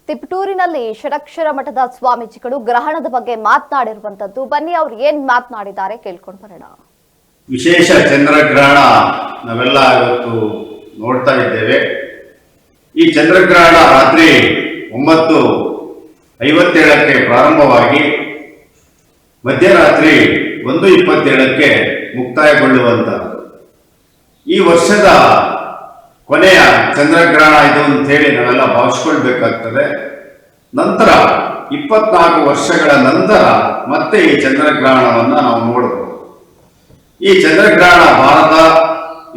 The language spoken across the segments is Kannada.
ತಿಪಟೂರಿನಲ್ಲಿ ಷಡಕ್ಷರ ಮಠದ ಸ್ವಾಮೀಜಿಗಳು ಗ್ರಹಣದ ಬಗ್ಗೆ ಮಾತನಾಡಿರುವಂತದ್ದು. ಬನ್ನಿ ಅವರು ಏನ್ ಮಾತನಾಡಿದ್ದಾರೆ ಕೇಳ್ಕೊಂಡು ಬರೋಣ. ವಿಶೇಷ ಚಂದ್ರಗ್ರಹಣ ನಾವೆಲ್ಲ ಇವತ್ತು ನೋಡ್ತಾ ಇದ್ದೇವೆ. ಈ ಚಂದ್ರಗ್ರಹಣ ರಾತ್ರಿ 9:57ಕ್ಕೆ ಪ್ರಾರಂಭವಾಗಿ ಮಧ್ಯರಾತ್ರಿ 1:27ಕ್ಕೆ ಮುಕ್ತಾಯಗೊಳ್ಳುವಂತಹದ್ದು. ಈ ವರ್ಷದ ಕೊನೆಯ ಚಂದ್ರಗ್ರಹಣ ಇದು ಅಂತ ಹೇಳಿ ನಾವೆಲ್ಲ ಭಾವಿಸ್ಕೊಳ್ಬೇಕಾಗ್ತದೆ. ನಂತರ 24 ವರ್ಷಗಳ ನಂತರ ಮತ್ತೆ ಈ ಚಂದ್ರಗ್ರಹಣವನ್ನ ನಾವು ನೋಡಬಹುದು. ಈ ಚಂದ್ರಗ್ರಹಣ ಭಾರತ,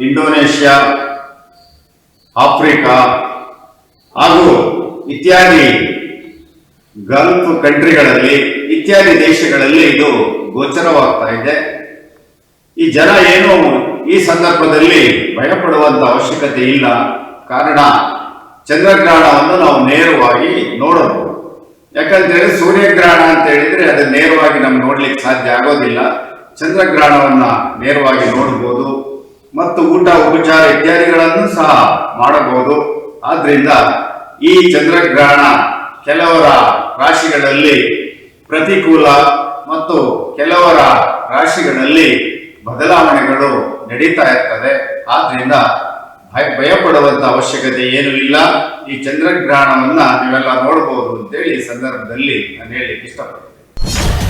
ಇಂಡೋನೇಷ್ಯಾ, ಆಫ್ರಿಕಾ ಹಾಗೂ ಇತ್ಯಾದಿ ಗಲ್ಫ್ ಕಂಟ್ರಿಗಳಲ್ಲಿ ಇತ್ಯಾದಿ ದೇಶಗಳಲ್ಲಿ ಇದು ಗೋಚರವಾಗ್ತಾ ಇದೆ. ಈ ಜನ ಏನು ಈ ಸಂದರ್ಭದಲ್ಲಿ ಭಯಪಡುವಂತ ಅವಶ್ಯಕತೆ ಇಲ್ಲ. ಕಾರಣ ಚಂದ್ರಗ್ರಹಣವನ್ನು ನಾವು ನೇರವಾಗಿ ನೋಡಬಹುದು. ಯಾಕಂತೇಳಿ ಸೂರ್ಯಗ್ರಹಣ ಅಂತ ಹೇಳಿದ್ರೆ ಅದನ್ನ ನೇರವಾಗಿ ನಮ್ಗೆ ನೋಡ್ಲಿಕ್ಕೆ ಸಾಧ್ಯ ಆಗೋದಿಲ್ಲ. ಚಂದ್ರಗ್ರಹಣವನ್ನ ನೇರವಾಗಿ ನೋಡಬಹುದು ಮತ್ತು ಊಟ ಉಪಚಾರ ಇತ್ಯಾದಿಗಳನ್ನು ಸಹ ಮಾಡಬಹುದು. ಆದ್ರಿಂದ ಈ ಚಂದ್ರಗ್ರಹಣ ಕೆಲವರ ರಾಶಿಗಳಲ್ಲಿ ಪ್ರತಿಕೂಲ ಮತ್ತು ಕೆಲವರ ರಾಶಿಗಳಲ್ಲಿ ಬದಲಾವಣೆಗಳು ನಡೀತಾ ಇರ್ತದೆ. ಆದ್ರಿಂದ ಭಯಪಡುವಂತ ಅವಶ್ಯಕತೆ ಏನೂ ಇಲ್ಲ. ಈ ಚಂದ್ರಗ್ರಹಣವನ್ನ ನೀವೆಲ್ಲ ನೋಡಬಹುದು ಅಂತೇಳಿ ಈ ಸಂದರ್ಭದಲ್ಲಿ ನಾನು ಹೇಳಲಿಕ್ಕೆ ಇಷ್ಟಪಡ್ತೇನೆ.